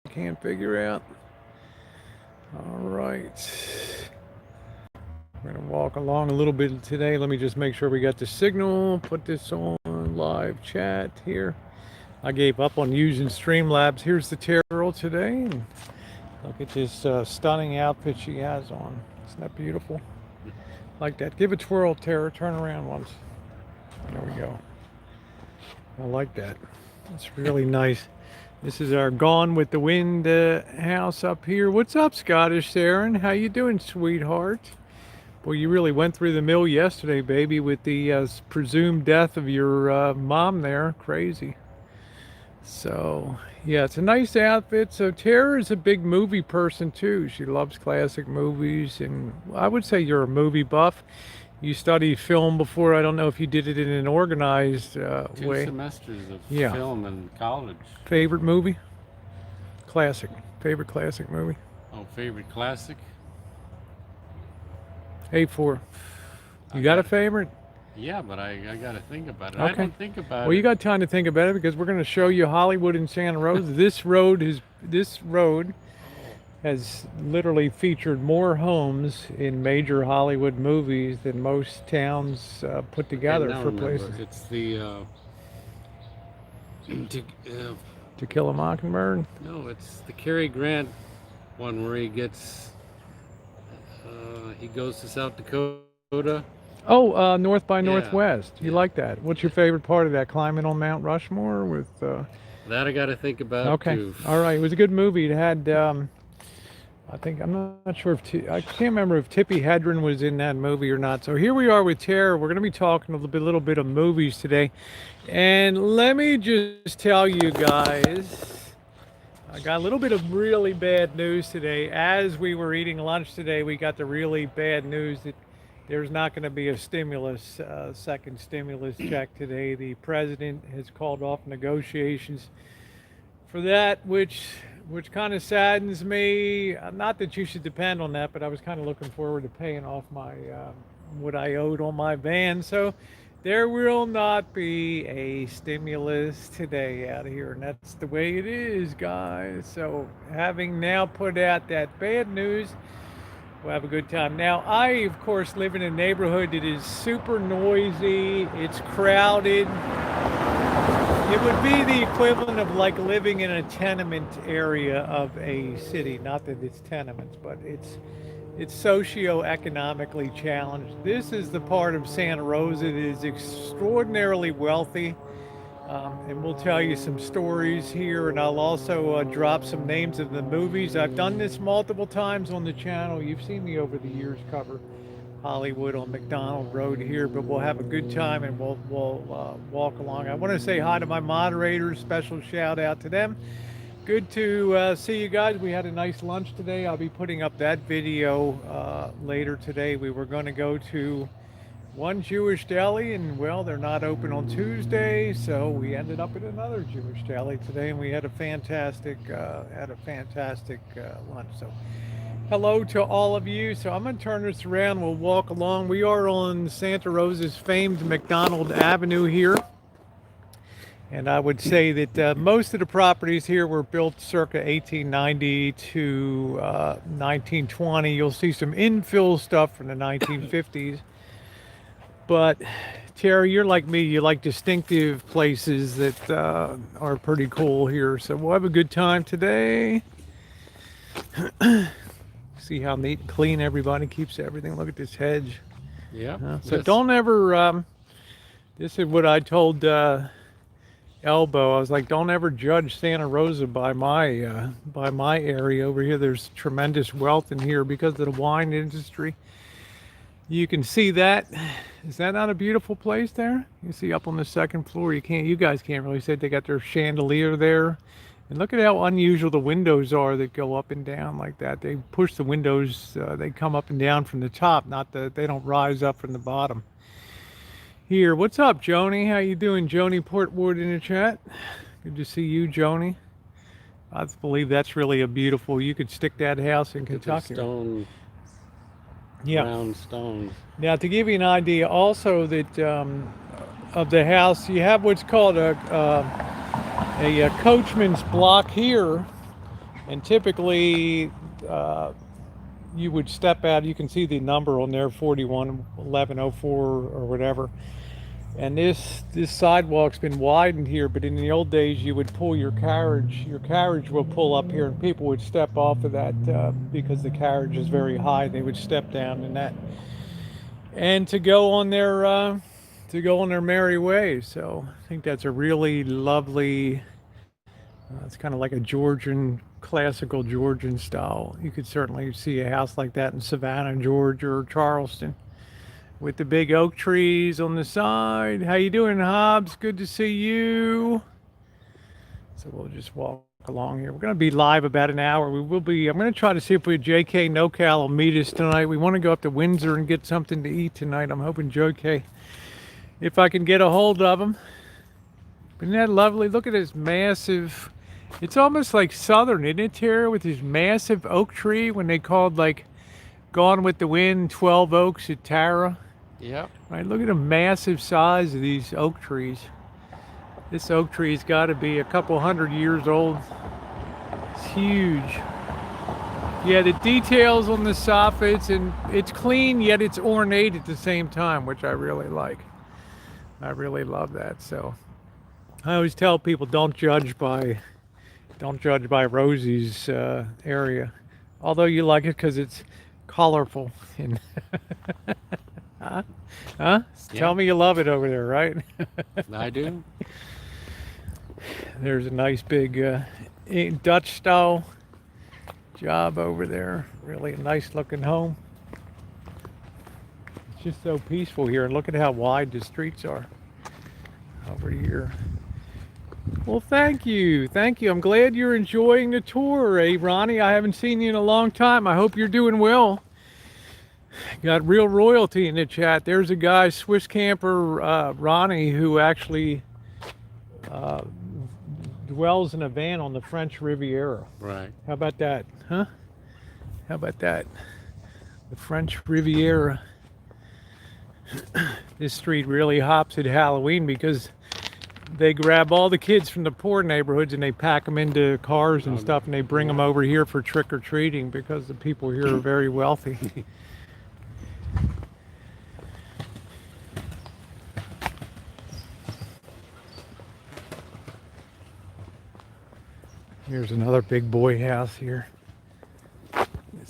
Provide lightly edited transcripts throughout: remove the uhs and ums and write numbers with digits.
Can't figure out. All right. We're going to walk along a little bit today. Let me just make sure we got the signal. Put this on live chat here. I gave up on using Streamlabs. Here's the Tera today. And look at this stunning outfit she has on. Isn't that beautiful? Like that. Give a twirl, Tera. Turn around once. There we go. I like that. It's really nice. This is our Gone with the Wind house up here. What's up, Scottish Sharon? How you doing, sweetheart? Well, you really went through the mill yesterday, baby, with the presumed death of your mom there. Crazy. So, yeah, it's a nice outfit. So Tara is a big movie person, too. She loves classic movies, and I would say you're a movie buff. You studied film before. I don't know if you did it in an organized way. 2 semesters of Yeah. film in college. Favorite movie? Classic. Favorite classic movie? Oh, favorite classic? A4. You I got a got- favorite? Yeah, but I got to think about it. Okay. I don't think about Well, it. you got time to think about it because we're going to show you Hollywood and Santa Rosa. This road has literally featured more homes in major Hollywood movies than most towns put together now for remember, places. it's the To Kill a Mockingbird. no, it's the Cary Grant one where he goes to South Dakota. Oh, North by Yeah, Northwest. You yeah. like that? What's your favorite part of that? Climbing on Mount Rushmore with. That I got to think about Okay. too. All right. It was a good movie. It had. I think I'm not sure if I can't remember if Tippi Hedren was in that movie or not. So here we are with Tara. We're going to be talking a little bit of movies today, and let me just tell you guys, I got a little bit of really bad news today. As we were eating lunch today, we got the really bad news that there's not going to be a second stimulus check today. The president has called off negotiations for that, which kind of saddens me. Not that you should depend on that, but I was kind of looking forward to paying off my what I owed on my van. So there will not be a stimulus today out here, and that's the way it is, guys. So having now put out that bad news, we'll have a good time. Now, I, of course, live in a neighborhood that is super noisy. It's crowded. It would be the equivalent of like living in a tenement area of a city. Not that it's tenements, but it's socio-economically challenged. This is the part of Santa Rosa that is extraordinarily wealthy. And we'll tell you some stories here, and I'll also drop some names of the movies. I've done this multiple times on the channel. You've seen me over the years cover Hollywood on McDonald Road here, but we'll have a good time and we'll walk along. I want to say hi to my moderators. Special shout out to them. Good to see you guys. We had a nice lunch today. I'll be putting up that video later today. We were going to go to one Jewish deli, and well, they're not open on Tuesday, so we ended up at another Jewish deli today, and we had a fantastic lunch. So hello to all of you. So I'm going to turn this around. We'll walk along. We are on Santa Rosa's famed McDonald Avenue here. And I would say that most of the properties here were built circa 1890 to 1920. You'll see some infill stuff from the 1950s. But Terry, you're like me. You like distinctive places that are pretty cool here. So we'll have a good time today. See how neat and clean everybody keeps everything. Look at this hedge. Yeah. So don't ever, this is what I told Elbow. I was like, don't ever judge Santa Rosa by my area over here. There's tremendous wealth in here because of the wine industry. You can see that. Is that not a beautiful place there? You see up on the second floor. You guys can't really see it. They got their chandelier there. And look at how unusual the windows are that go up and down like that. They push the windows, they come up and down from the top, they don't rise up from the bottom. Here, what's up, Joni? How you doing, Joni Portwood in the chat? Good to see you, Joni. I believe that's really a beautiful, you could stick that house in Kentucky. Stone. Yeah. Round stones. Now, to give you an idea also that of the house, you have what's called a coachman's block here, And typically, you would step out. You can see the number on there, 411104 or whatever. And this sidewalk's been widened here, but in the old days you would pull your carriage. Your carriage will pull up here, and people would step off of that because the carriage is very high. They would step down in that, and to go on their merry way. So I think that's a really lovely. It's kind of like a Georgian, classical Georgian style. You could certainly see a house like that in Savannah, Georgia, or Charleston, with the big oak trees on the side. How you doing, Hobbs? Good to see you. So we'll just walk along here. We're going to be live about an hour. We will be. I'm going to try to see if JK NoCal will meet us tonight. We want to go up to Windsor and get something to eat tonight. I'm hoping JK, if I can get a hold of him. Isn't that lovely? Look at this massive. It's almost like Southern, isn't it, Tera, with this massive oak tree when they called like Gone with the Wind 12 Oaks at Tera. Yep. Right, look at the massive size of these oak trees. This oak tree's got to be a couple hundred years old. It's huge. Yeah, the details on the soffits, and it's clean yet it's ornate at the same time, which I really like. I really love that. So I always tell people don't judge by Rosie's area, although you like it because it's colorful. And huh? Yeah. Tell me you love it over there, right? I do. There's a nice big Dutch style job over there. Really a nice looking home. It's just so peaceful here, and look at how wide the streets are over here. Well, thank you. Thank you. I'm glad you're enjoying the tour, Ronnie. I haven't seen you in a long time. I hope you're doing well. Got real royalty in the chat. There's a guy, Swiss camper Ronnie, who actually dwells in a van on the French Riviera. Right. How about that? Huh? How about that? The French Riviera. This street really hops at Halloween because they grab all the kids from the poor neighborhoods and they pack them into cars and stuff, and they bring them over here for trick-or-treating because the people here are very wealthy. Here's another big boy house here.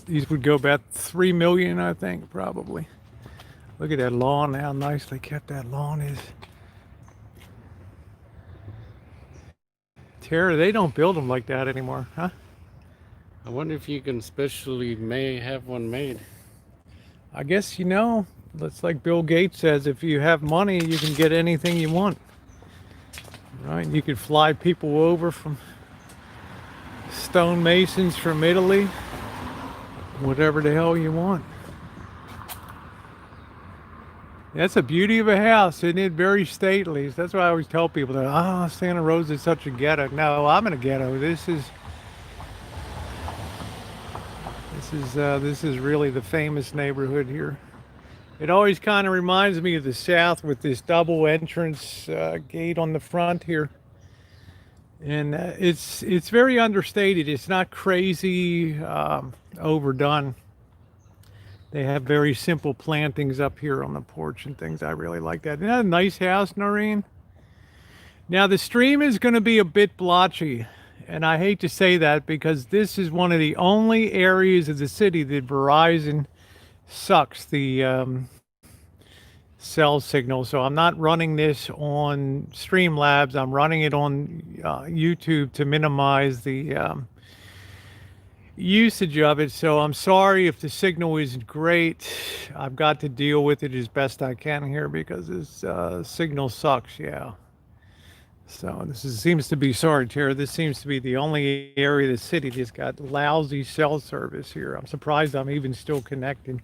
These would go about 3 million, I think, probably. Look at that lawn, how nicely kept that lawn is. Tera, they don't build them like that anymore, huh? I wonder if you can may have one made. I guess, it's like Bill Gates says, if you have money, you can get anything you want. Right? You could fly people over from stonemasons from Italy, whatever the hell you want. That's the beauty of a house, isn't it? Very stately. That's why I always tell people that, Santa Rosa is such a ghetto. No, I'm in a ghetto. This is really the famous neighborhood here. It always kind of reminds me of the South with this double entrance gate on the front here. And it's very understated. It's not crazy overdone. They have very simple plantings up here on the porch and things. I really like that. Isn't that a nice house, Noreen? Now, the stream is going to be a bit blotchy. And I hate to say that because this is one of the only areas of the city that Verizon sucks the cell signal. So I'm not running this on Streamlabs. I'm running it on YouTube to minimize the usage of it. So I'm sorry if the signal isn't great. I've got to deal with it as best I can here because this signal sucks. Yeah. So seems to be, sorry, Tera, this seems to be the only area of the city that's got lousy cell service here. I'm surprised I'm even still connected.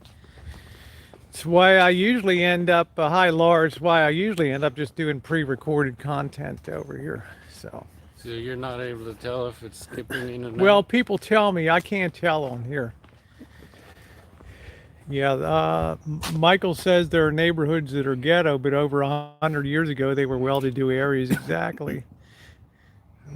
It's why I usually end up, hi Lars, why I usually end up just doing pre-recorded content over here. So you're not able to tell if it's skipping in and out? Well, people tell me, I can't tell on here. Yeah, Michael says there are neighborhoods that are ghetto, but over 100 years ago, they were well-to-do areas. Exactly.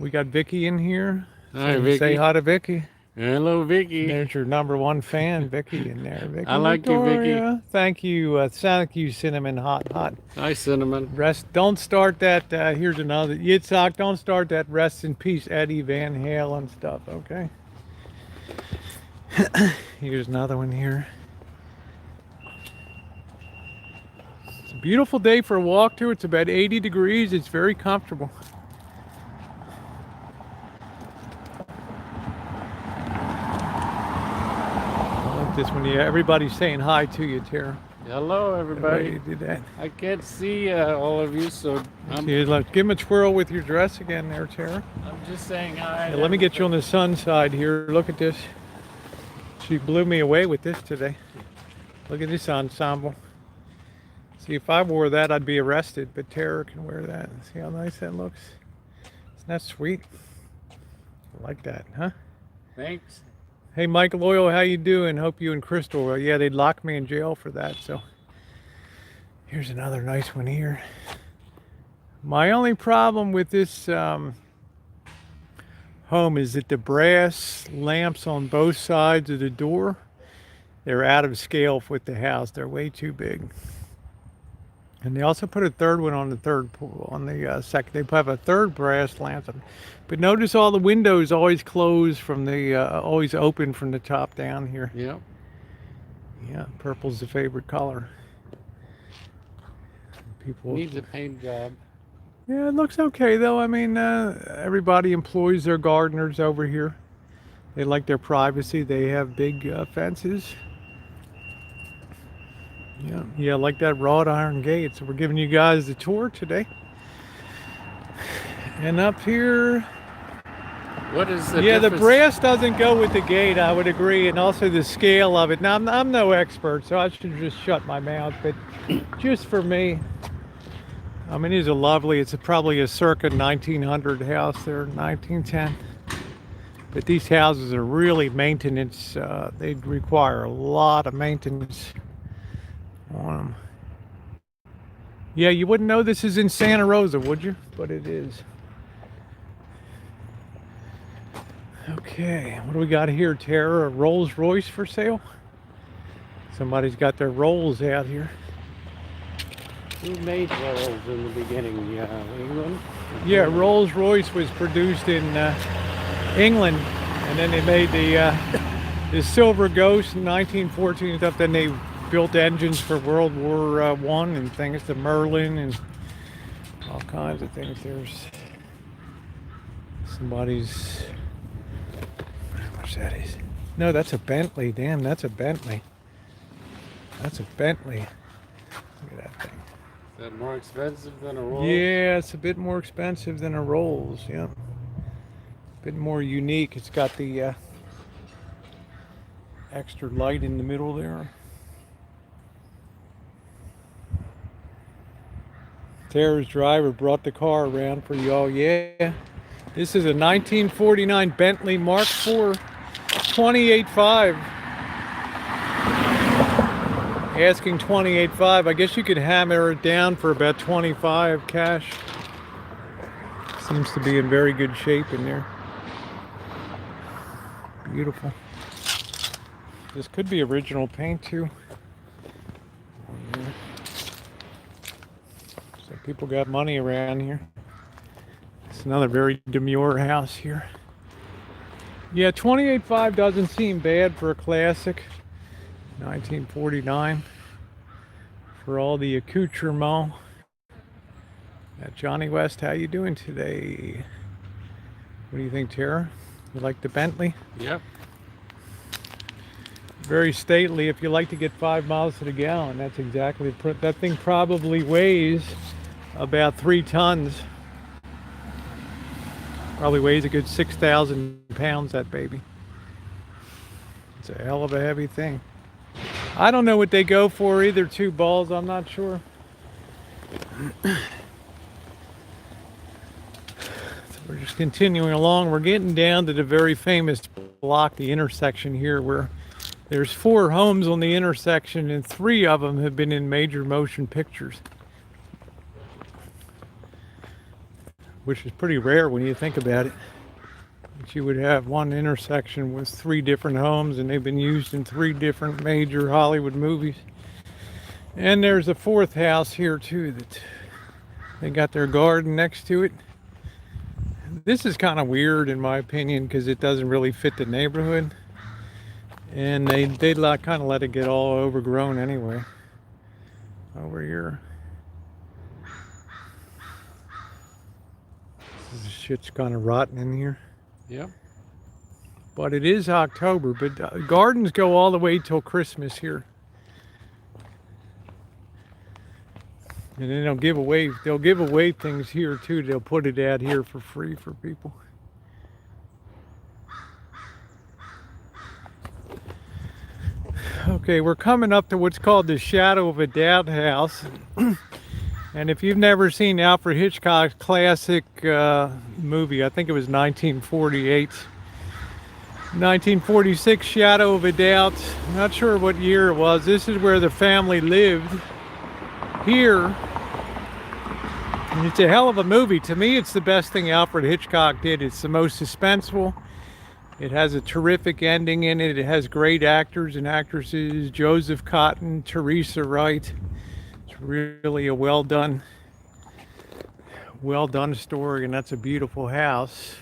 We got Vicky in here. Hi, Say Vicky. hi to Vicky. Hello, Vicky. There's your #1 fan, Vicky, in there. Vicky I like you, Vicky. Victoria. Thank you, Cinnamon Hot. Hi, Cinnamon. Rest. Don't start that. Here's another. Yitzhak, don't start that. Rest in peace, Eddie Van Halen stuff. Okay. Here's another one here. It's a beautiful day for a walk too. It's about 80 degrees. It's very comfortable. I like this one. Yeah, everybody's saying hi to you, Tara. Hello, everybody. You did that. I can't see all of you, so Give him a twirl with your dress again there, Tara. I'm just saying hi. Yeah, let me get you on the sun side here. Look at this. She blew me away with this today. Look at this ensemble. See, if I wore that, I'd be arrested, but Tara can wear that. See how nice that looks? Isn't that sweet? I like that, huh? Thanks. Hey, Michael Oil, how you doing? Hope you and Crystal. Well, yeah, they'd lock me in jail for that, so. Here's another nice one here. My only problem with this home is that the brass lamps on both sides of the door, they're out of scale with the house. They're way too big. And they also put a third one on the second. They have a third brass lamp. But notice all the windows always closed from always open from the top down here. Yep. Yeah, purple's the favorite color. People Needs a paint job. Yeah, it looks okay though. I mean, everybody employs their gardeners over here. They like their privacy. They have big fences. Yeah, like that wrought iron gate. So we're giving you guys the tour today. And up here, What is the the difference? brass doesn't go with the gate. I would agree, and also the scale of it. Now I'm no expert, so I should just shut my mouth. But just for me, I mean, it's probably a circa 1900 house there, 1910. But these houses are really maintenance. They require a lot of maintenance on them. Yeah, you wouldn't know this is in Santa Rosa, would you? But it is. Okay, what do we got here, Tara? A Rolls Royce for sale? Somebody's got their Rolls out here. Who made Rolls in the beginning? England? Yeah, Rolls Royce was produced in England, and then they made the Silver Ghost in 1914 and stuff. Then they built engines for World War I and things, the Merlin and all kinds of things. There's somebody's. How much that is? No, that's a Bentley. Damn, that's a Bentley. That's a Bentley. Look at that thing. Is that more expensive than a Rolls? Yeah, it's a bit more expensive than a Rolls. Yeah, a bit more unique. It's got the extra light in the middle there. Tara's driver brought the car around for y'all. Yeah, this is a 1949 Bentley Mark IV 28.5. Asking 28.5. I guess you could hammer it down for about 25 cash. Seems to be in very good shape in there. Beautiful. This could be original paint too. So people got money around here. It's another very demure house here. Yeah, 28.5 doesn't seem bad for a classic. 1949 for all the accoutrement. Johnny West, how you doing today? What do you think, Tara? You like the Bentley? Yep. Very stately. If you like to get 5 miles to the gallon, that's exactly. That thing probably weighs about 3 tons. Probably weighs a good 6,000 pounds, that baby. It's a hell of a heavy thing. I don't know what they go for either, 2 balls, I'm not sure. So we're just continuing along. We're getting down to the very famous block, the intersection here, where there's 4 homes on the intersection and 3 of them have been in major motion pictures. Which is pretty rare when you think about it. that you would have one intersection with 3 different homes, and they've been used in 3 different major Hollywood movies. And there's a 4th house here too that they got their garden next to it. This is kind of weird in my opinion because it doesn't really fit the neighborhood, and they kind of let it get all overgrown anyway. Over here, this shit's kind of rotten in here. Yep. But it is October, but gardens go all the way till Christmas here. And then they'll give away things here too. They'll put it out here for free for people. Okay, we're coming up to what's called the Shadow of a Doubt house. And if you've never seen Alfred Hitchcock's classic movie, I think it was 1948, 1946, Shadow of a Doubt. Not sure what year it was. This is where the family lived here. And it's a hell of a movie. To me, it's the best thing Alfred Hitchcock did. It's the most suspenseful. It has a terrific ending in it. It has great actors and actresses. Joseph Cotten, Teresa Wright. It's really a well done story, and that's a beautiful house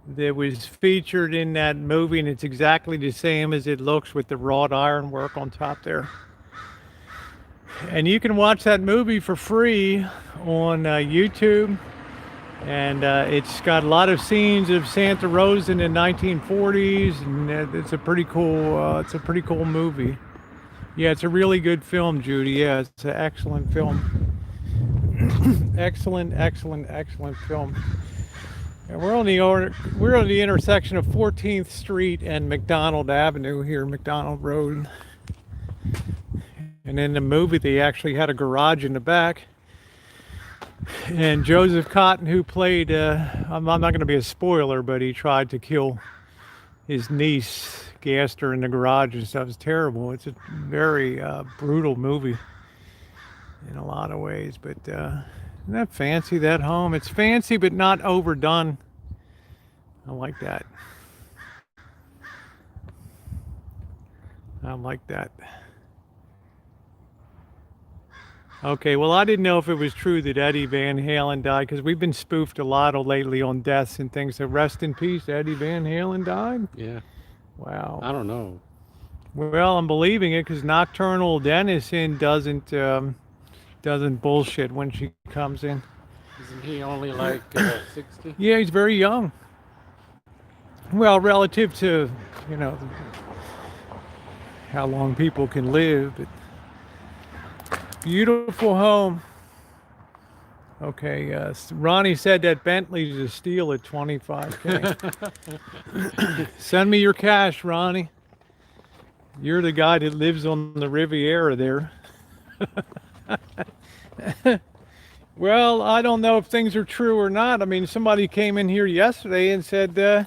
that was featured in that movie, and it's exactly the same as it looks with the wrought iron work on top there. And you can watch that movie for free on YouTube, and it's got a lot of scenes of Santa Rosa in the 1940s, and it's a pretty cool movie. Yeah, it's a really good film, Judy. Yeah, it's an excellent film. excellent film. And we're on the intersection of 14th Street and McDonald Avenue here, McDonald Road. And in the movie, they actually had a garage in the back. And Joseph Cotten, who played, I'm not going to be a spoiler, but he tried to kill his niece, gassed her in the garage and stuff. It's terrible. It's a very brutal movie in a lot of ways. But isn't that fancy, that home? It's fancy, but not overdone. I like that. I like that. Okay, well, I didn't know if it was true that Eddie Van Halen died, because we've been spoofed a lot lately on deaths and things. So rest in peace, Eddie Van Halen died? Yeah. Wow. I don't know. Well, I'm believing it because Nocturnal Dennison doesn't bullshit when she comes in. Isn't he only like 60? Yeah, he's very young. Well, relative to, how long people can live, but beautiful home. Okay, Ronnie said that Bentley's a steal at $25K. Send me your cash, Ronnie. You're the guy that lives on the Riviera there. Well, I don't know if things are true or not. I mean, somebody came in here yesterday and said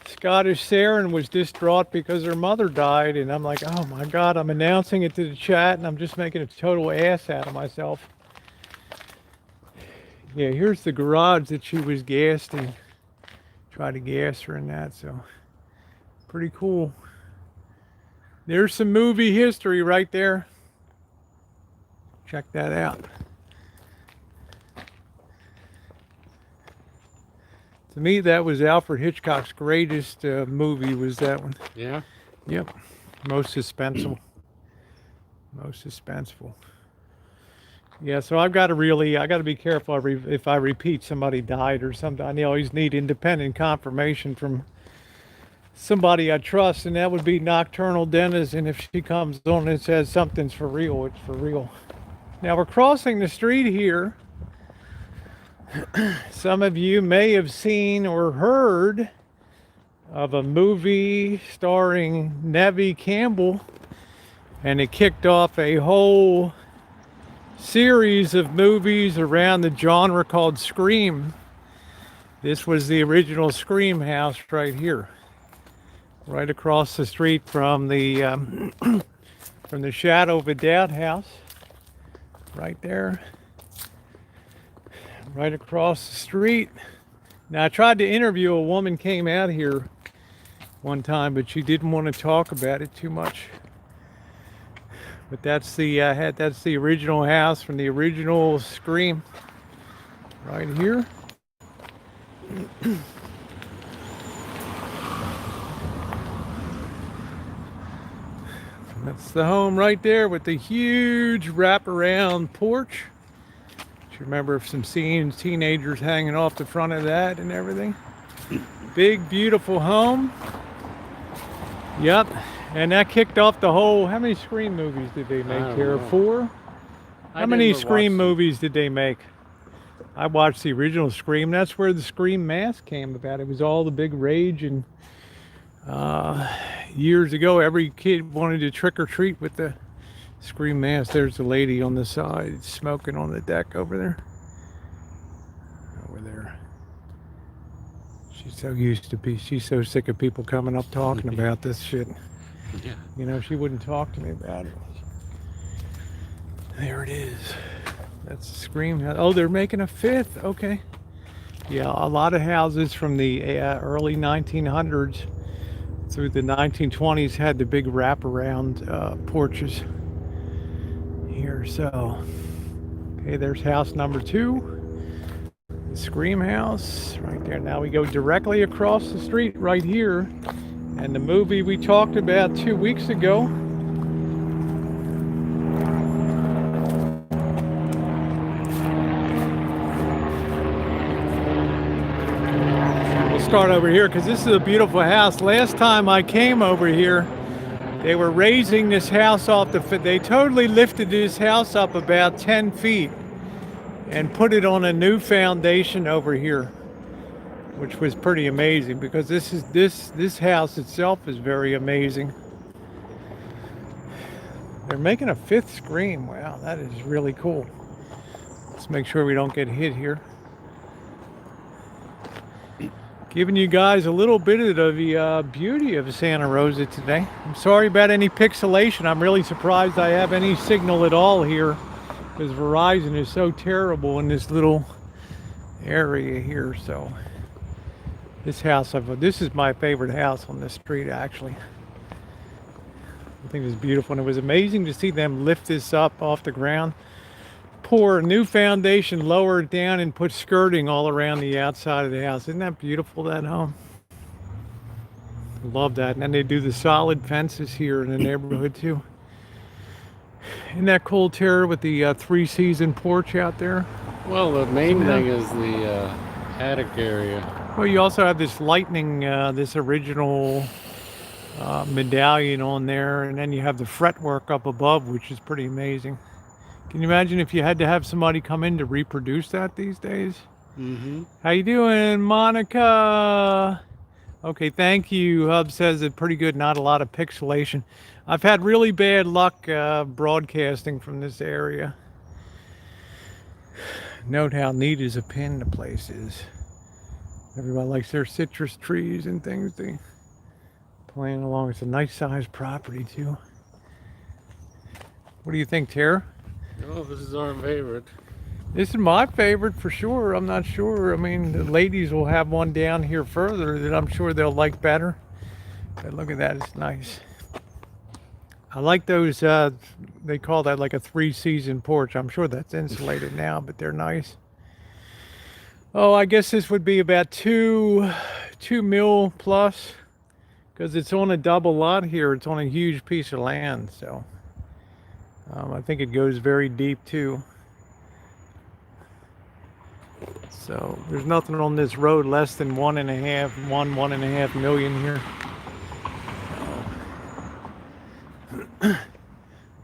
Scottish Saren was distraught because her mother died, and I'm like, oh my God, I'm announcing it to the chat and I'm just making a total ass out of myself. Yeah, here's the garage that she was gassed in. Tried to gas her in that, so pretty cool. There's some movie history right there. Check that out. To me, that was Alfred Hitchcock's greatest movie, was that one. Yeah? Yep. Most suspenseful. Most suspenseful. Yeah, so I got to be careful if I repeat somebody died or something. I always need independent confirmation from somebody I trust, and that would be Nocturnal Denizen. If she comes on and says something's for real, it's for real. Now we're crossing the street here. Some of you may have seen or heard of a movie starring Neve Campbell, and it kicked off a whole series of movies around the genre called Scream. This was the original Scream house right here, right across the street from the from the Shadow of a Doubt house, right there. Right across the street. Now I tried to interview a woman came out here one time, but she didn't want to talk about it too much. But that's the original house from the original Scream, right here. That's the home right there with the huge wraparound porch. Do you remember some scenes, teenagers hanging off the front of that and everything? Big, beautiful home. Yep. And that kicked off the whole. How many Scream movies did they make here? 4? How many Scream movies did they make? I watched the original Scream. That's where the Scream mask came about. It was all the big rage, and years ago, every kid wanted to trick or treat with the Scream mask. There's the lady on the side smoking on the deck over there. Over there. She's so used to be. She's so sick of people coming up talking about this shit. Yeah. You know, she wouldn't talk to me about it. There it is. That's the Scream house. Oh, they're making a 5th. Okay. Yeah, a lot of houses from the early 1900s through the 1920s had the big wraparound porches here. So, okay, there's house number 2, the Scream house right there. Now we go directly across the street right here, and the movie we talked about 2 weeks ago. Start over here because this is a beautiful house. Last time I came over here, they were raising this house off they totally lifted this house up about 10 feet and put it on a new foundation over here, which was pretty amazing because this house itself is very amazing. They're making a 5th Scream. Wow, that is really cool. Let's make sure we don't get hit here. Giving you guys a little bit of the beauty of Santa Rosa today. I'm sorry about any pixelation. I'm really surprised I have any signal at all here because Verizon is so terrible in this little area here. So this house, this is my favorite house on this street actually. I think it's beautiful, and it was amazing to see them lift this up off the ground, pour a new foundation, lower it down, and put skirting all around the outside of the house. Isn't that beautiful, that home? Love that. And then they do the solid fences here in the neighborhood too. Isn't that cool, Tera, with the 3-season porch out there? Well, the main thing is the attic area. Well, you also have this lightning, this original medallion on there, and then you have the fretwork up above, which is pretty amazing. Can you imagine if you had to have somebody come in to reproduce that these days? Mm-hmm. How you doing, Monica? Okay, thank you. Hub says it's pretty good, not a lot of pixelation. I've had really bad luck broadcasting from this area. Note how neat as a pin the place is. Everybody likes their citrus trees and things. They playing along. It's a nice sized property too. What do you think, Tera? Oh, this is our favorite. This is my favorite for sure. I'm not sure. I mean, the ladies will have one down here further that I'm sure they'll like better. But look at that, it's nice. I like those, they call that like a 3-season porch. I'm sure that's insulated now, but they're nice. Oh, I guess this would be about two mil plus, because it's on a double lot here. It's on a huge piece of land, so I think it goes very deep too. So there's nothing on this road less than 1.5 million here.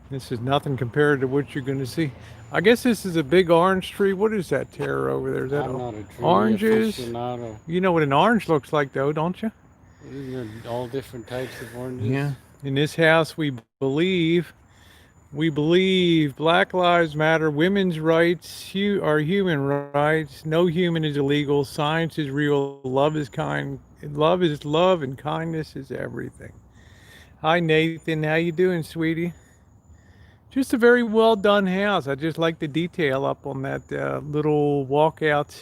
This is nothing compared to what you're going to see. I guess this is a big orange tree. What is that, Tera, over there? Is that oranges? You know what an orange looks like, though, don't you? Isn't there all different types of oranges? Yeah. In this house, we believe Black Lives Matter, women's rights are human rights. No human is illegal. Science is real. Love is kind. Love is love, and kindness is everything. Hi, Nathan. How you doing, sweetie? Just a very well done house. I just like the detail up on that little walkout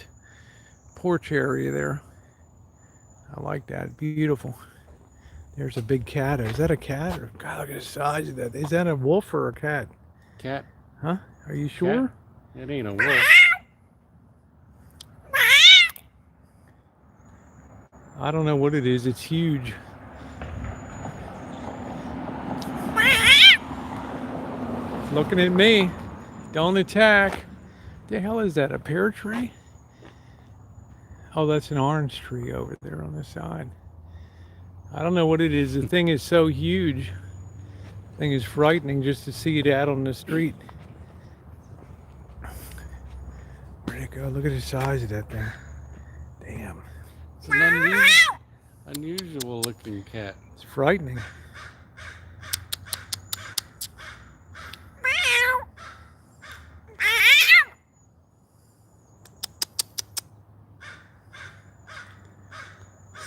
porch area there. I like that. Beautiful. There's a big cat. Is that a cat? Or, God, look at the size of that. Is that a wolf or a cat? Cat. Huh? Are you sure? Cat? It ain't a wolf. I don't know what it is. It's huge. It's looking at me. Don't attack. The hell is that? A pear tree? Oh, that's an orange tree over there on the side. I don't know what it is. The thing is so huge. The thing is frightening just to see it out on the street. Where'd it go? Look at the size of that thing. Damn. It's an unusual looking cat. It's frightening.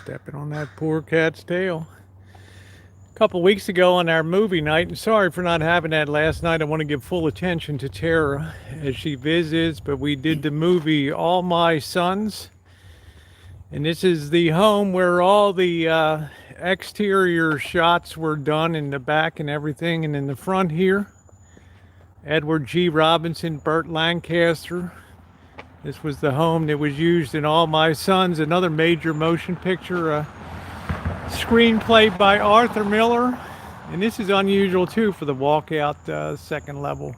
Stepping on that poor cat's tail. A couple weeks ago on our movie night, and sorry for not having that last night. I want to give full attention to Tera as she visits, but we did the movie All My Sons. And this is the home where all the exterior shots were done in the back and everything. And in the front here, Edward G. Robinson, Burt Lancaster. This was the home that was used in All My Sons, another major motion picture, screenplay by Arthur Miller. And this is unusual too for the walkout second level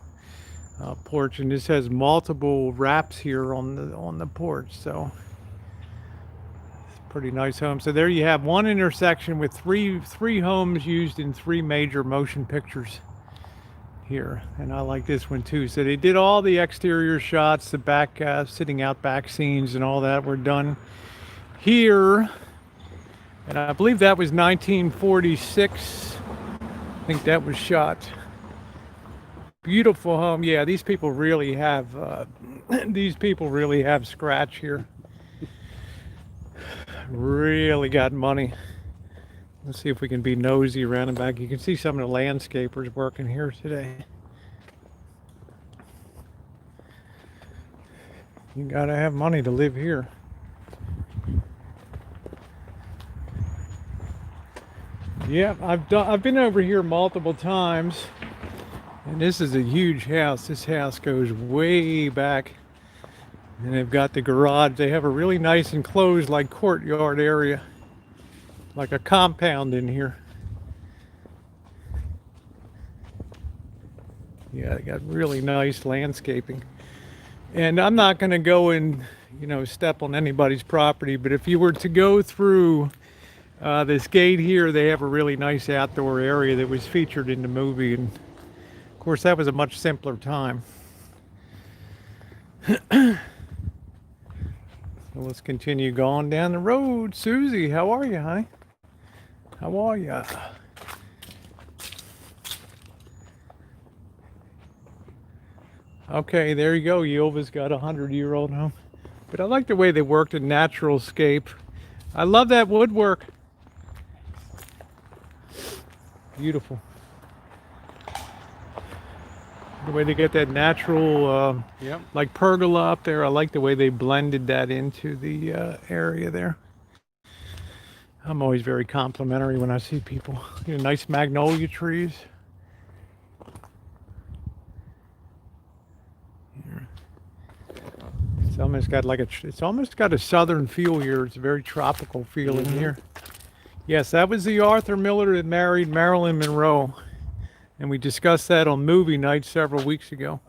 porch. And this has multiple wraps here on the porch. So it's a pretty nice home. So there you have one intersection with three homes used in three major motion pictures here. And I like this one too. So they did all the exterior shots, the back sitting out back scenes and all that were done here. And I believe that was 1946. I think that was shot. Beautiful home. Yeah, these people really have scratch here. Really got money. Let's see if we can be nosy around and back. You can see some of the landscapers working here today. You gotta have money to live here. Yeah, I've been over here multiple times, and this is a huge house. This house goes way back, and they've got the garage. They have a really nice enclosed, like, courtyard area, like a compound in here. Yeah, they got really nice landscaping. And I'm not going to go and, step on anybody's property, but if you were to go through this gate here, they have a really nice outdoor area that was featured in the movie. And of course, that was a much simpler time. So let's continue going down the road. Susie, how are you, honey? How are you? Okay, there you go. Yova's got a 100-year-old home. But I like the way they worked in natural scape. I love that woodwork. Beautiful. The way they get that natural, like pergola up there. I like the way they blended that into the area there. I'm always very complimentary when I see people. Nice magnolia trees. It's almost got a southern feel here. It's a very tropical feeling here. Yes, that was the Arthur Miller that married Marilyn Monroe. And we discussed that on movie night several weeks ago.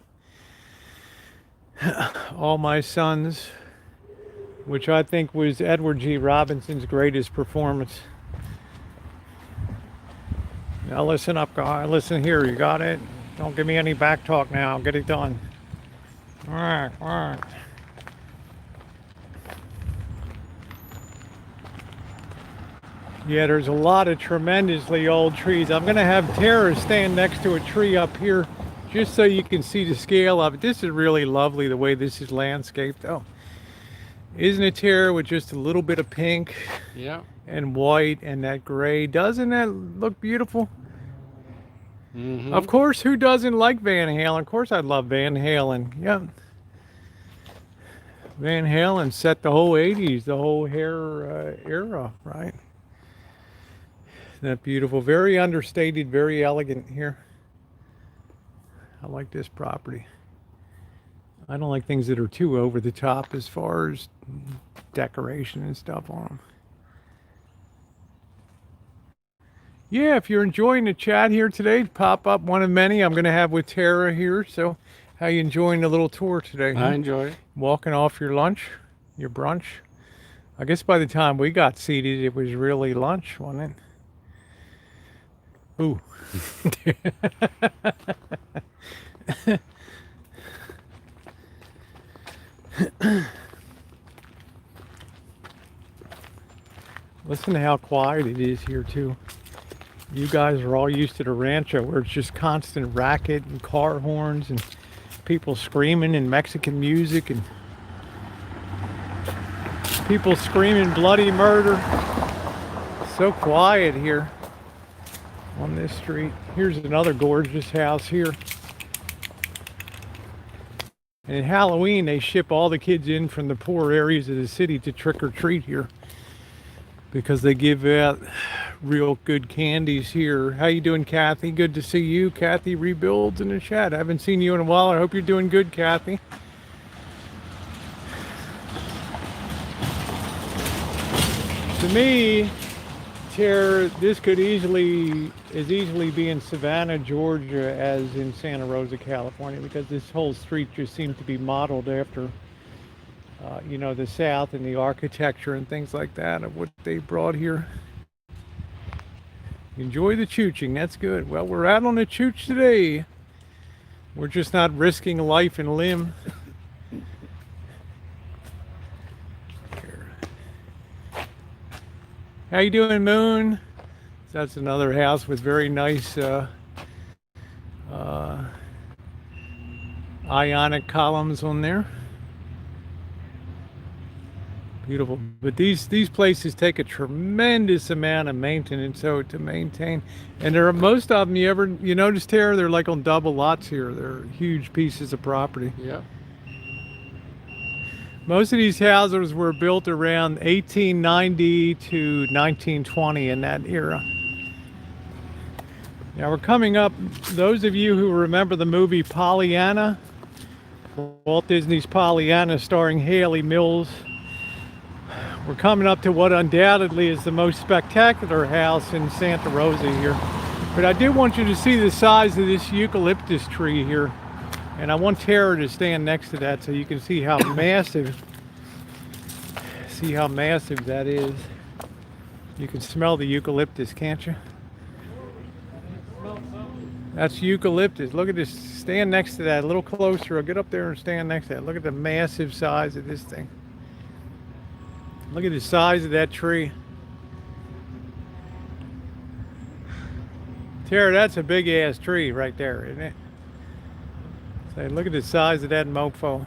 All My Sons, which I think was Edward G. Robinson's greatest performance. Now listen up, guy. Listen here, you got it? Don't give me any back talk now. Get it done. All right, all right. Yeah, there's a lot of tremendously old trees. I'm going to have Tera stand next to a tree up here just so you can see the scale of it. This is really lovely the way this is landscaped, though. Isn't it, Tera, with just a little bit of pink and white and that gray? Doesn't that look beautiful? Mm-hmm. Of course, who doesn't like Van Halen? Of course I love Van Halen. Yeah. Van Halen set the whole 80s, the whole hair era, right? Isn't that beautiful? Very understated, very elegant here. I like this property. I don't like things that are too over the top as far as decoration and stuff on them. Yeah, if you're enjoying the chat here today, pop up one of many I'm going to have with Tara here. So, how you enjoying the little tour today? I enjoy it. Walking off your lunch, your brunch. I guess by the time we got seated, it was really lunch, wasn't it? Ooh. Listen to how quiet it is here too. You guys are all used to the Rancho where it's just constant racket and car horns and people screaming and Mexican music and people screaming bloody murder. So quiet here on this street. Here's another gorgeous house here. And at Halloween, they ship all the kids in from the poor areas of the city to trick or treat here because they give out real good candies here. How you doing, Kathy? Good to see you. Kathy Rebuilds in the chat. I haven't seen you in a while. I hope you're doing good, Kathy. To me, Tara, this could easily be in Savannah, Georgia as in Santa Rosa, California, because this whole street just seems to be modeled after you know, the South and the architecture and things like that of what they brought here. Enjoy the chooching, that's good. Well, we're out on the chooch today. We're just not risking life and limb. How you doing, Moon? That's another house with very nice ionic columns on there. Beautiful. But these places take a tremendous amount of maintenance to maintain. And there are most of them you notice, Tara, they're like on double lots here. They're huge pieces of property. Yeah. Most of these houses were built around 1890 to 1920 in that era. Now we're coming up, those of you who remember the movie Pollyanna, Walt Disney's Pollyanna starring Haley Mills, we're coming up to what undoubtedly is the most spectacular house in Santa Rosa here. But I do want you to see the size of this eucalyptus tree here. And I want Tara to stand next to that so you can see how massive, that is. You can smell the eucalyptus, can't you? That's eucalyptus. Look at this. Stand next to that a little closer. I'll get up there and stand next to that. Look at the massive size of this thing. Look at the size of that tree. Tara, that's a big ass tree right there, isn't it? Say, look at the size of that mofo.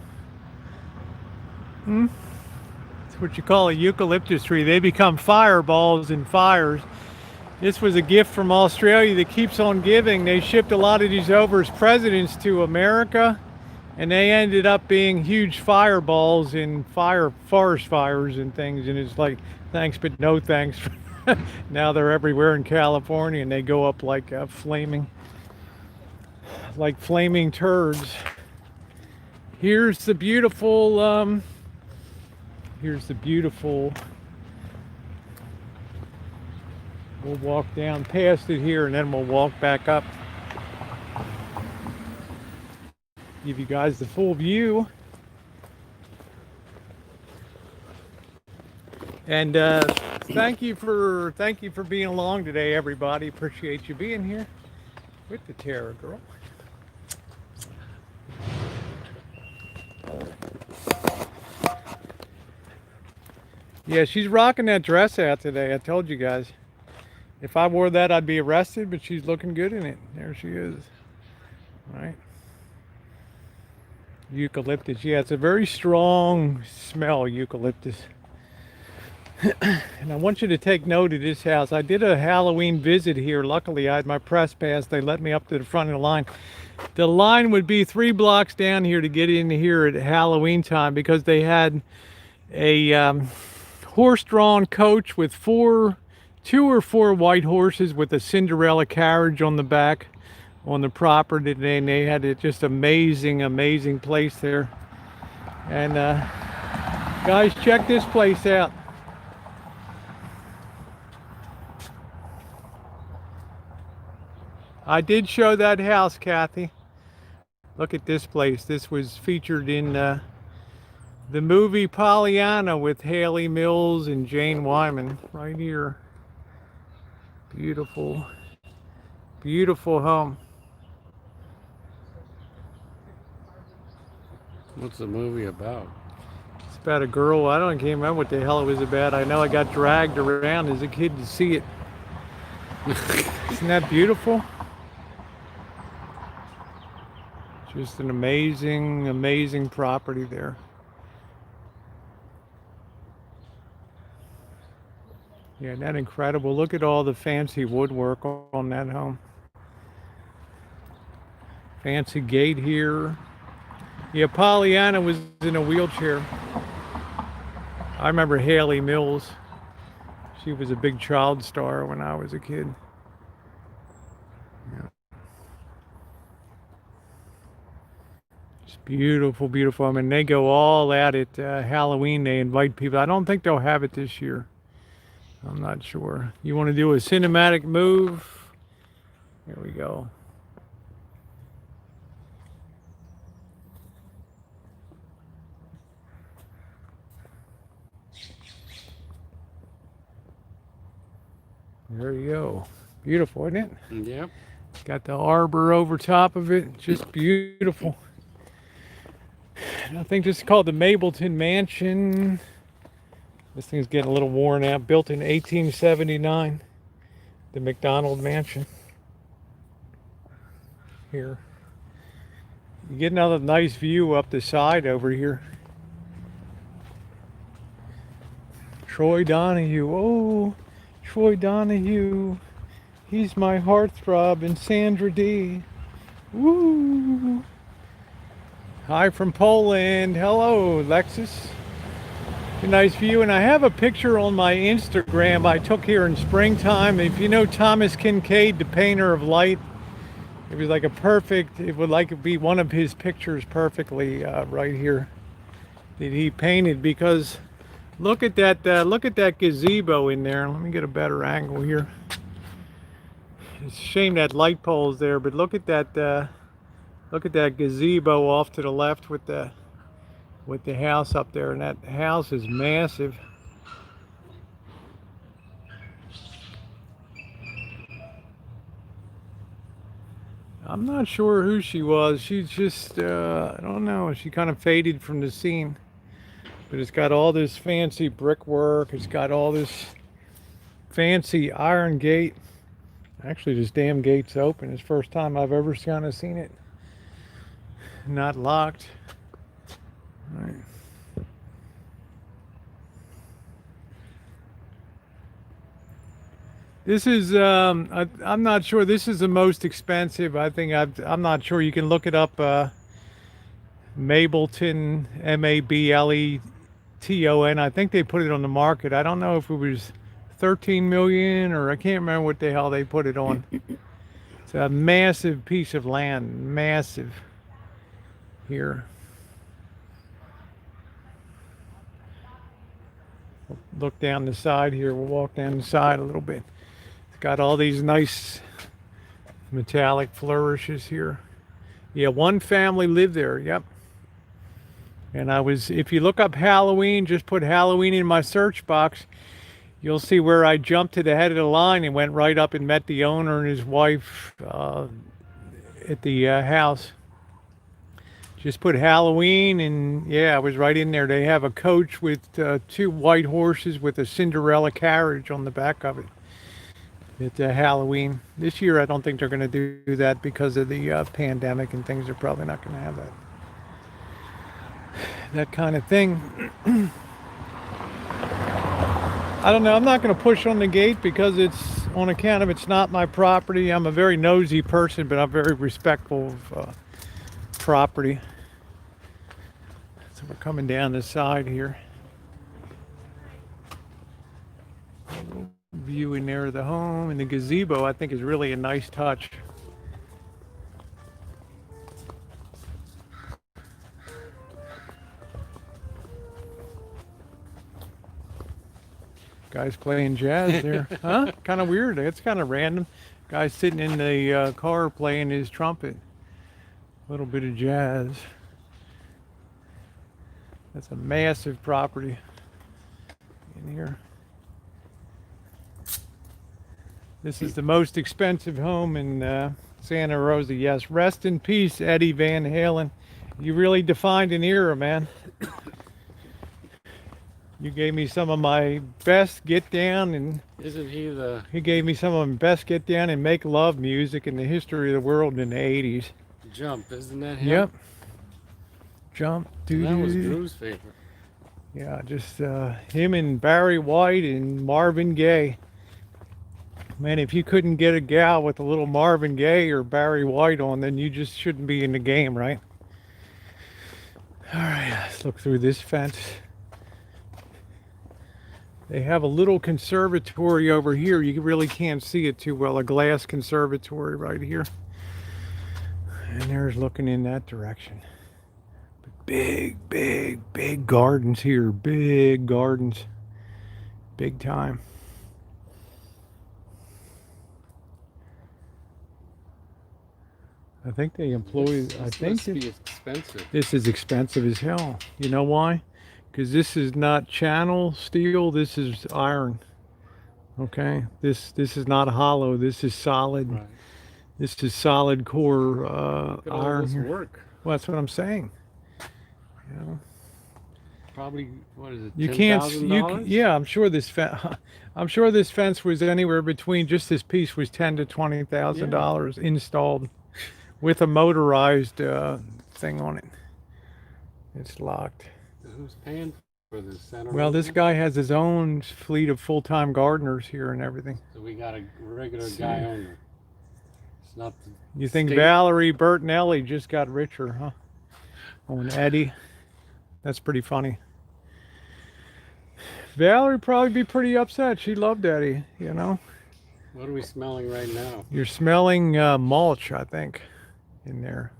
It's what you call a eucalyptus tree. They become fireballs in fires. This was a gift from Australia that keeps on giving. They shipped a lot of these over as presidents to America, and they ended up being huge fireballs in forest fires and things. And it's like, thanks but no thanks. Now they're everywhere in California, and they go up like flaming turds. Here's the beautiful we'll walk down past it here and then we'll walk back up. Give you guys the full view. And thank you for being along today, everybody. Appreciate you being here with the Tera girl. Yeah, she's rocking that dress out today. I told you guys. If I wore that, I'd be arrested, but she's looking good in it. There she is. All right. Eucalyptus. Yeah, it's a very strong smell, eucalyptus. And I want you to take note of this house. I did a Halloween visit here. Luckily, I had my press pass. They let me up to the front of the line. The line would be 3 blocks down here to get in here at Halloween time because they had a horse-drawn coach with two or four white horses with a Cinderella carriage on the back on the property. And they had a just amazing place there. And guys, check this place out. I did show that house, Kathy. Look at this place. This was featured in the movie Pollyanna with Haley Mills and Jane Wyman right here. Beautiful, beautiful home. What's the movie about? It's about a girl. I can't remember what the hell it was about. I know I got dragged around as a kid to see it. Isn't that beautiful? Just an amazing property there. Yeah, isn't that incredible? Look at all the fancy woodwork on that home. Fancy gate here. Yeah, Pollyanna was in a wheelchair. I remember Haley Mills. She was a big child star when I was a kid. Yeah. It's beautiful, beautiful. I mean, they go all out at Halloween. They invite people. I don't think they'll have it this year. I'm not sure. You want to do a cinematic move? Here we go. There you go. Beautiful, isn't it? Yep. Got the arbor over top of it. Just beautiful. I think this is called the Mableton Mansion. This thing's getting a little worn out. Built in 1879. The McDonald Mansion. Here. You get another nice view up the side over here. Troy Donahue. Oh, Troy Donahue. He's my heartthrob and Sandra D. Woo! Hi from Poland. Hello, Lexus. A nice view. And I have a picture on my Instagram I took here in springtime. If you know Thomas Kincaid, the painter of light, it was like it would like be one of his pictures perfectly right here that he painted, because look at that gazebo in there. Let me get a better angle here. It's a shame that light pole's there, but look at that gazebo off to the left with the house up there, and that house is massive. I'm not sure who she was. She's just I don't know. She kind of faded from the scene. But it's got all this fancy brickwork. It's got all this fancy iron gate. Actually, this damn gate's open. It's the first time I've ever kind of seen it not locked. All right. This is I'm not sure. This is the most expensive. I'm not sure. You can look it up. Mableton, Mableton. I think they put it on the market. I don't know if it was 13 million or I can't remember what the hell they put it on. It's a massive piece of land, massive here. Look down the side here. We'll walk down the side a little bit. It's got all these nice metallic flourishes here. Yeah, one family lived there. Yep. And if you look up Halloween, just put Halloween in my search box, you'll see where I jumped to the head of the line and went right up and met the owner and his wife at the house. Just put Halloween, and yeah, I was right in there. They have a coach with 2 white horses with a Cinderella carriage on the back of it. At Halloween. This year, I don't think they're going to do that because of the pandemic and things. They're probably not going to have that kind of thing. I don't know. I'm not going to push on the gate because it's on account of it's not my property. I'm a very nosy person, but I'm very respectful of property. So we're coming down this side here. View in there of the home, and the gazebo I think is really a nice touch. Guy's playing jazz there. Huh? Kind of weird. It's kind of random. Guy's sitting in the car playing his trumpet. A little bit of jazz. That's a massive property in here. This is the most expensive home in Santa Rosa. Yes, rest in peace, Eddie Van Halen. You really defined an era, man. You gave me some of my best get down, and Isn't he the he gave me some of my best get down and make love music in the history of the world in the 80s. Jump? Isn't that him? Yep. Jump. That was Doo-doo. Drew's favorite. Yeah, just him and Barry White and Marvin Gaye. Man, if you couldn't get a gal with a little Marvin Gaye or Barry White on, then you just shouldn't be in the game, right? All right, let's look through this fence. They have a little conservatory over here. You really can't see it too well. A glass conservatory right here. And there's looking in that direction. Big, big, big gardens here. Big gardens. Big time. I think they employ, This I think must be expensive. this is expensive as hell. You know why? Because this is not channel steel, this is iron. Okay? This is not hollow, this is solid. Right. This is solid core Look at all iron this here. work. Well, that's what I'm saying. You know? Probably, what is it? You can't. $10,000? Yeah, I'm sure this I'm sure this fence was anywhere between, just this piece was $10,000 to $20,000 installed with a motorized thing on it. It's locked. Who's paying for this? Santa Well, this Rosa? guy has his own fleet of full-time gardeners here and everything. So we got a regular See. guy owner. It's not the You think state- Valerie Bertinelli just got richer, huh? Oh, and Eddie. That's pretty funny. Valerie probably be pretty upset. She loved Eddie, you know. What are we smelling right now? You're smelling mulch, I think, in there.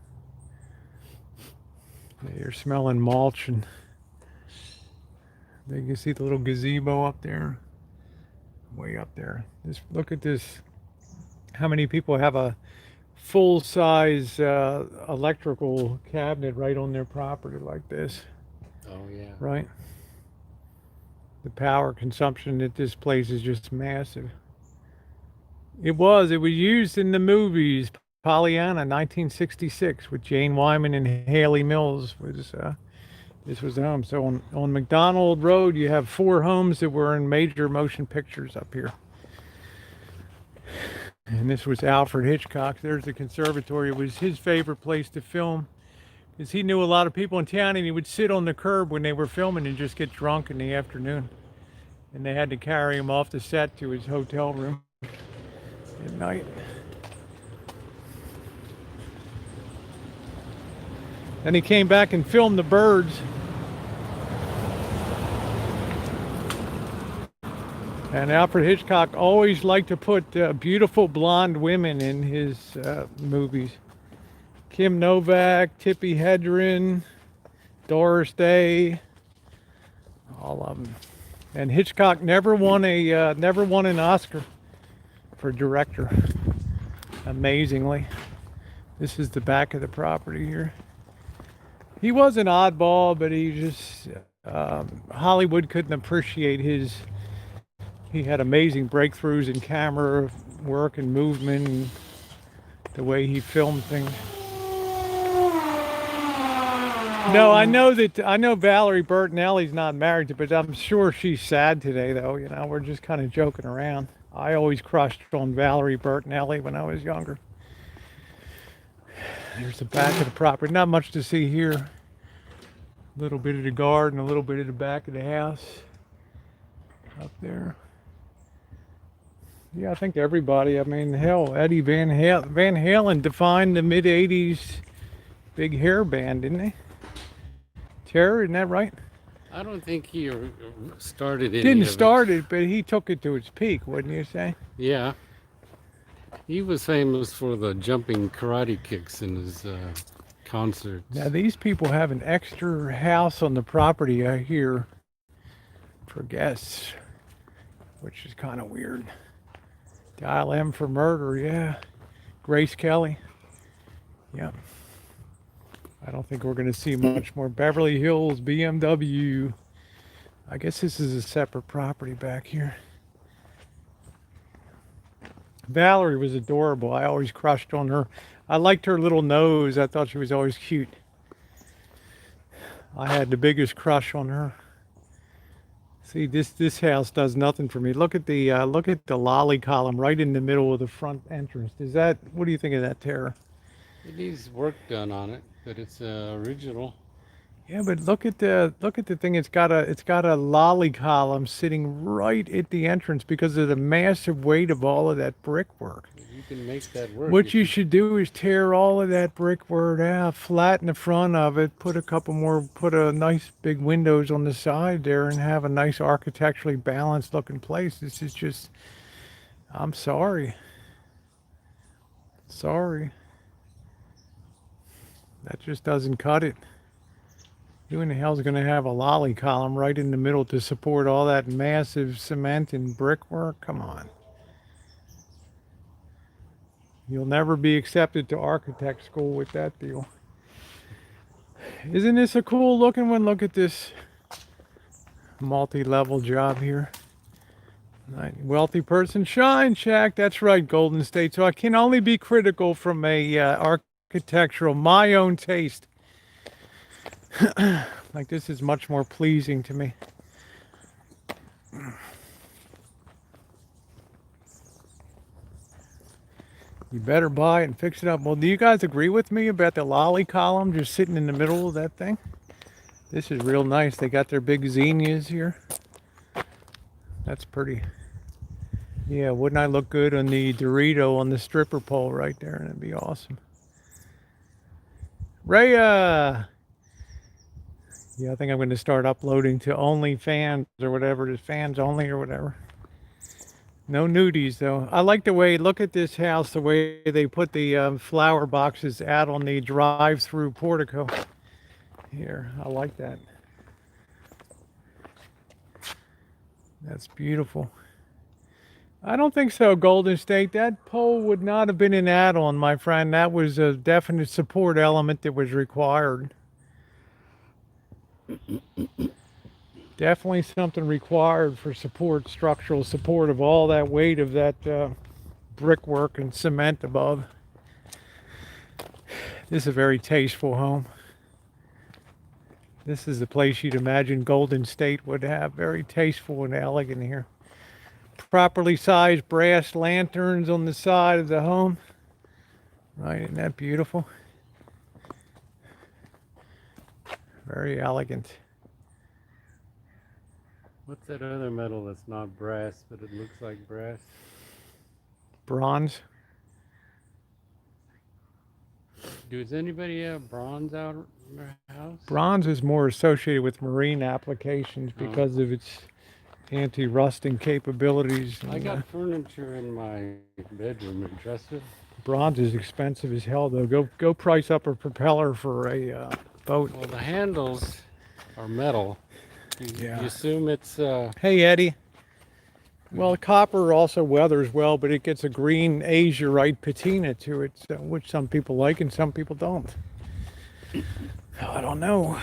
Yeah, you're smelling mulch, and you can see the little gazebo up there, way up there. Just look at this. How many people have a full-size electrical cabinet right on their property like this, Oh yeah. right? The power consumption at this place is just massive. It was used in the movies. Pollyanna, 1966, with Jane Wyman and Haley Mills. This was the home. So on McDonald Road, you have 4 homes that were in major motion pictures up here. And this was Alfred Hitchcock. There's the conservatory. It was his favorite place to film, because he knew a lot of people in town, and he would sit on the curb when they were filming and just get drunk in the afternoon. And they had to carry him off the set to his hotel room at night. Then he came back and filmed the birds. And Alfred Hitchcock always liked to put beautiful blonde women in his movies. Kim Novak, Tippi Hedren, Doris Day, all of them. And Hitchcock never won an Oscar for director. Amazingly, this is the back of the property here. He was an oddball, but he just Hollywood couldn't appreciate his. He had amazing breakthroughs in camera work and movement, and the way he filmed things. No, I know Valerie Bertinelli's not married, but I'm sure she's sad today, though. You know, we're just kind of joking around. I always crushed on Valerie Bertinelli when I was younger. There's the back of the property. Not much to see here. A little bit of the garden, a little bit of the back of the house. up there. Yeah, I think everybody. I mean, hell, Eddie Van Halen defined the mid '80s big hair band, didn't he? Terror, isn't that right? I don't think he started any Didn't of it. start it, but he took it to its peak, wouldn't you say? Yeah, he was famous for the jumping karate kicks in his concerts. Now these people have an extra house on the property, I hear, for guests, which is kind of weird. Dial M for murder, yeah. Grace Kelly. Yep. I don't think we're going to see much more. Beverly Hills, BMW. I guess this is a separate property back here. Valerie was adorable. I always crushed on her. I liked her little nose. I thought she was always cute. I had the biggest crush on her. See, this house does nothing for me. Look at the lolly column right in the middle of the front entrance. Is that, what do you think of that, Tara? It needs work done on it, but it's original. Yeah, but look at the thing. It's got a lolly column sitting right at the entrance because of the massive weight of all of that brickwork. You can make that work. What you should do is tear all of that brickwork out, flatten the front of it, put a nice big windows on the side there, and have a nice architecturally balanced looking place. This is just, I'm sorry. Sorry. That just doesn't cut it. Who in the hell's going to have a lolly column right in the middle to support all that massive cement and brickwork? Come on. You'll never be accepted to architect school with that deal. Isn't this a cool looking one? Look at this multi-level job here. Wealthy person shine, Shack. That's right, Golden State. So I can only be critical from a architectural, my own taste. Like this is much more pleasing to me. You better buy it and fix it up. Well, do you guys agree with me about the lolly column just sitting in the middle of that thing? This is real nice. They got their big zinnias here. That's pretty. Yeah, wouldn't I look good on the Dorito on the stripper pole right there? That'd be awesome. Raya! Yeah, I think I'm going to start uploading to OnlyFans or whatever it is, fans only or whatever. No nudies though. I like the way, look at this house, the way they put the flower boxes out on the drive-through portico. Here, I like that. That's beautiful. I don't think so, Golden State. That pole would not have been an add-on, my friend. That was a definite support element that was required. Definitely something required for support, structural support of all that weight of that brickwork and cement above. This is a very tasteful home. This is the place you'd imagine Golden State would have. Very tasteful and elegant here. Properly sized brass lanterns on the side of the home. Right, isn't that beautiful? Very elegant. What's that other metal that's not brass, but it looks like brass? Bronze. Does anybody have bronze out in their house? Bronze is more associated with marine applications because of its anti-rusting capabilities. I got furniture in my bedroom and dresser. Bronze is expensive as hell, though. Go price up a propeller for a boat. Well, the handles are metal. You assume it's... Hey, Eddie. Well, copper also weathers well, but it gets a green azurite patina to it, which some people like and some people don't. I don't know.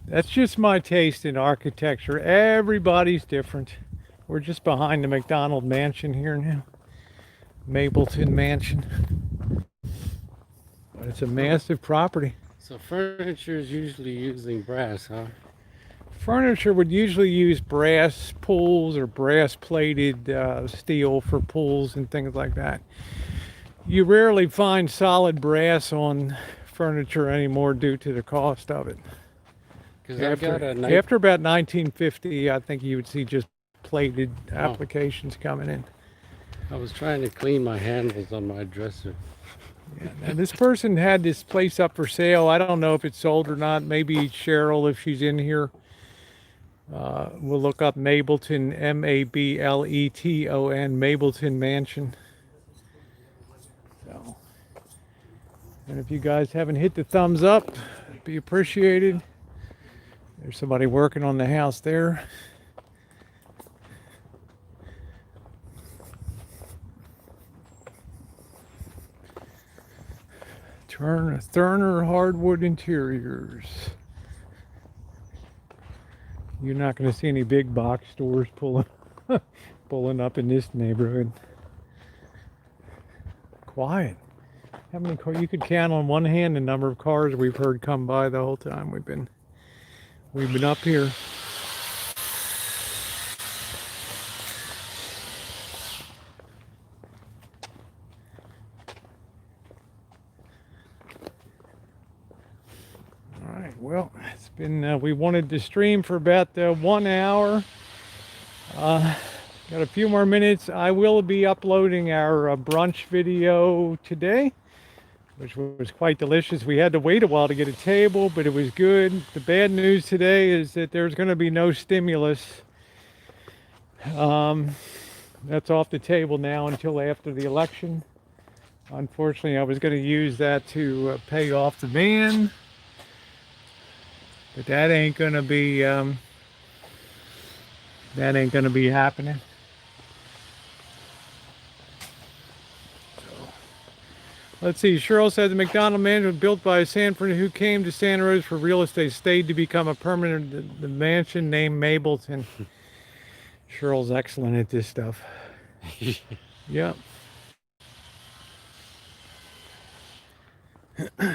That's just my taste in architecture. Everybody's different. We're just behind the McDonald Mansion here now. Mapleton Mansion. But it's a massive property. So furniture is usually using brass, huh? Furniture would usually use brass pulls or brass plated steel for pulls and things like that. You rarely find solid brass on furniture anymore due to the cost of it. Because I got a night. After about 1950, I think you would see just plated Oh, applications coming in. I was trying to clean my handles on my dresser. Yeah, and this person had this place up for sale. I don't know if it's sold or not. Maybe Cheryl, if she's in here, we'll look up Mableton, Mableton, Mableton Mansion. So, and if you guys haven't hit the thumbs up, it'd be appreciated. There's somebody working on the house there. Turner Hardwood Interiors. You're not going to see any big box stores pulling up in this neighborhood. Quiet. How many cars? You could count on one hand the number of cars we've heard come by the whole time we've been up here. All right. Well, it's been. We wanted to stream for about 1 hour. Got a few more minutes. I will be uploading our brunch video today, which was quite delicious. We had to wait a while to get a table, but it was good. The bad news today is that there's going to be no stimulus. That's off the table now until after the election. Unfortunately, I was going to use that to pay off the van, but that ain't going to be happening. Let's see. Cheryl said the McDonald mansion was built by a Sanford who came to Santa Rosa for real estate, stayed to become a permanent. The mansion named Mableton. Cheryl's excellent at this stuff. Yep.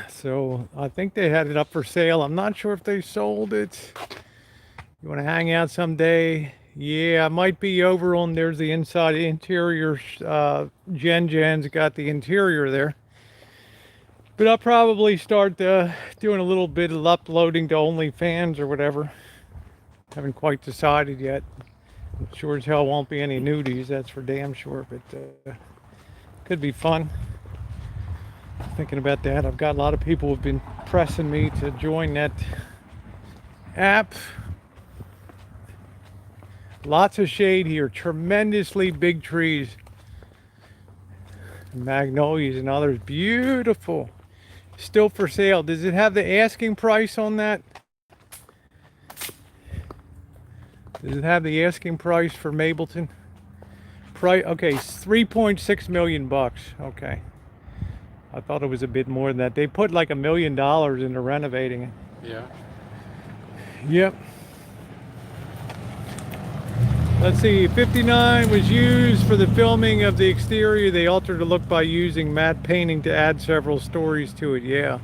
So I think they had it up for sale. I'm not sure if they sold it. You want to hang out someday? Yeah, I might be over on. There's the inside interior. Jen's got the interior there. But I'll probably start doing a little bit of uploading to OnlyFans or whatever. Haven't quite decided yet. Sure as hell won't be any nudies, that's for damn sure, but could be fun. Thinking about that. I've got a lot of people who've been pressing me to join that app. Lots of shade here, tremendously big trees. Magnolias and others, beautiful. Still for sale. Does it have the asking price on that? Does it have the asking price for Mableton? Okay, 3.6 million bucks. Okay. I thought it was a bit more than that. They put like $1 million into renovating it. Yeah. Yep. Let's see, 59 was used for the filming of the exterior. They altered the look by using matte painting to add several stories to it. Yeah.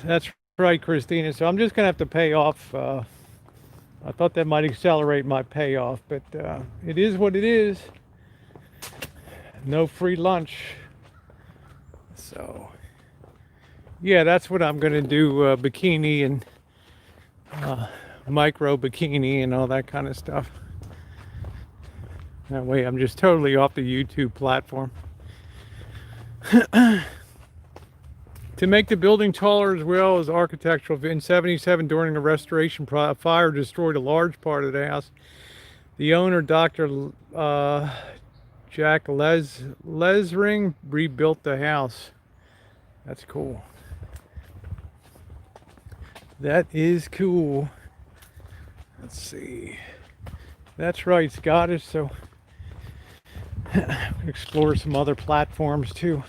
That's right, Christina. So I'm just going to have to pay off. I thought that might accelerate my payoff, but it is what it is. No free lunch. So, yeah, that's what I'm going to do, bikini and micro bikini and all that kind of stuff. That way I'm just totally off the YouTube platform. To make the building taller as well as architectural, in 1977 during a restoration fire destroyed a large part of the house. The owner, Dr. Jack Lesring, rebuilt the house. That's cool. That is cool. Let's see. That's right, Scottish. So explore some other platforms too.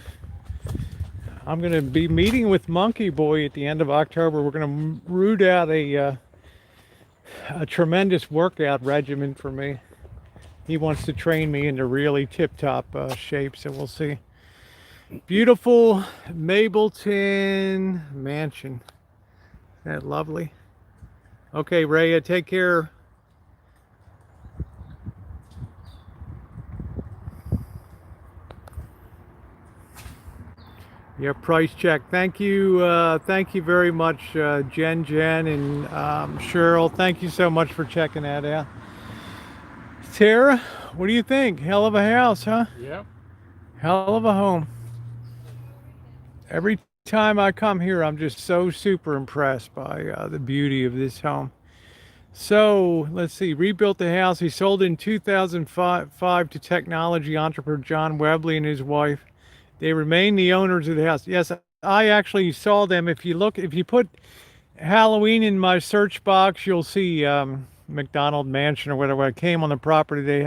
I'm going to be meeting with Monkey Boy at the end of October. We're going to root out a tremendous workout regimen for me. He wants to train me into really tip-top shape, so we'll see. Beautiful Mableton Mansion. Isn't that lovely? Okay, Rhea, take care. Yeah, price check. Thank you very much, Jen, and Cheryl. Thank you so much for checking that out. Tara, what do you think? Hell of a house, huh? Yep. Hell of a home. Every time I come here, I'm just so super impressed by the beauty of this home. So let's see. Rebuilt the house. He sold it in 2005 to technology entrepreneur John Webley and his wife. They remain the owners of the house. Yes, I actually saw them. If you put Halloween in my search box, you'll see McDonald Mansion or whatever. I came on the property. They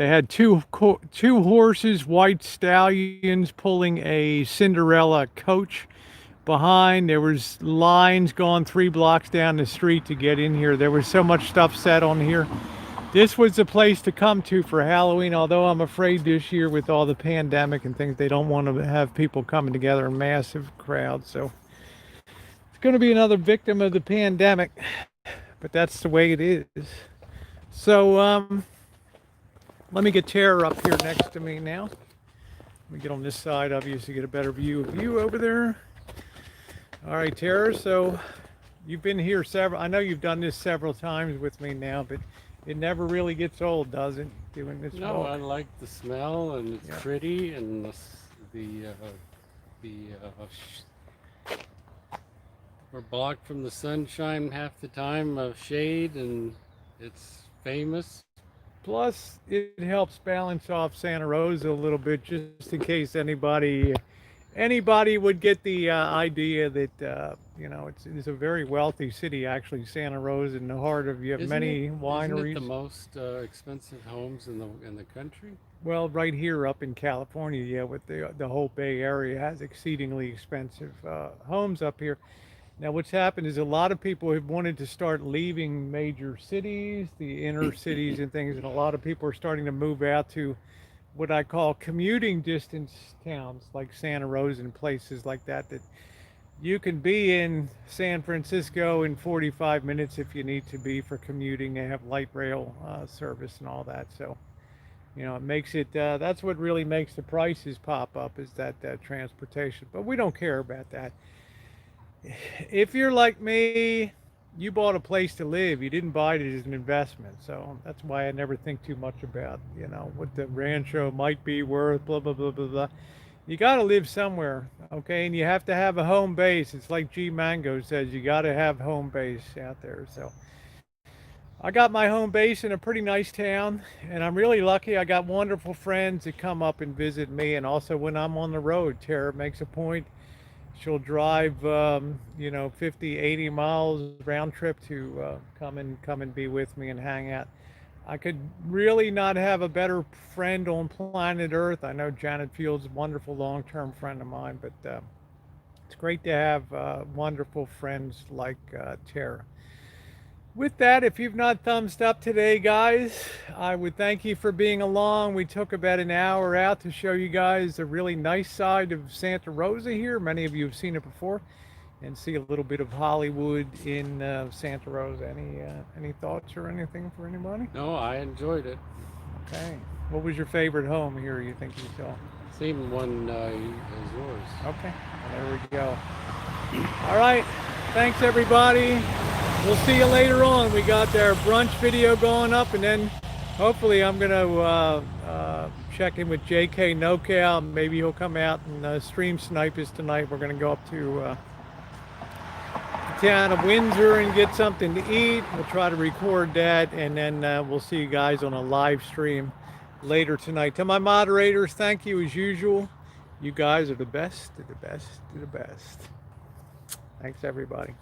had two horses, white stallions, pulling a Cinderella coach behind. There was lines going 3 blocks down the street to get in here. There was so much stuff set on here. This was the place to come to for Halloween, although I'm afraid this year with all the pandemic and things, they don't want to have people coming together in massive crowds. So it's going to be another victim of the pandemic, but that's the way it is. So let me get Tara up here next to me now. Let me get on this side of you so you get a better view of you over there. All right, Tara, so you've been here I know you've done this several times with me now, but it never really gets old, does it, doing this No, walk? I like the smell, and it's Yeah. pretty, and the we're blocked from the sunshine half the time of shade, and it's famous. Plus, it helps balance off Santa Rosa a little bit, just in case anybody would get the idea that it's a very wealthy city. Actually, Santa Rosa, in the heart of you have many Isn't it the wineries. most expensive homes in the country? Well, right here up in California, yeah, with the whole Bay Area has exceedingly expensive homes up here. Now, what's happened is a lot of people have wanted to start leaving major cities, the inner cities and things, and a lot of people are starting to move out to what I call commuting distance towns like Santa Rosa and places like that, that you can be in San Francisco in 45 minutes if you need to be for commuting. They have light rail service and all that. So, it makes it, that's what really makes the prices pop up, is that transportation. But we don't care about that. If you're like me, you bought a place to live. You didn't buy it as an investment. So that's why I never think too much about, what the Rancho might be worth, blah, blah, blah, blah, blah. You got to live somewhere, okay? And you have to have a home base. It's like G Mango says, you got to have home base out there. So I got my home base in a pretty nice town, and I'm really lucky. I got wonderful friends that come up and visit me. And also when I'm on the road, Tara makes a point. She'll drive, 50, 80 miles round trip to come and be with me and hang out. I could really not have a better friend on planet Earth. I know Janet Field's a wonderful long-term friend of mine, but it's great to have wonderful friends like Tara. With that, if you've not thumbs up today, guys, I would thank you for being along. We took about an hour out to show you guys a really nice side of Santa Rosa here. Many of you have seen it before, and see a little bit of Hollywood in Santa Rosa. Any thoughts or anything for anybody? No, I enjoyed it. Okay. What was your favorite home here, you think you saw? Same one as yours. Okay. Well, there we go. All right. Thanks, everybody. We'll see you later on. We got our brunch video going up, and then hopefully I'm going to check in with JK NoCal. Maybe he'll come out and stream snipe us tonight. We're going to go up to the town of Windsor and get something to eat. We'll try to record that, and then we'll see you guys on a live stream later tonight. To my moderators, thank you as usual. You guys are the best, the best, the best. Thanks, everybody.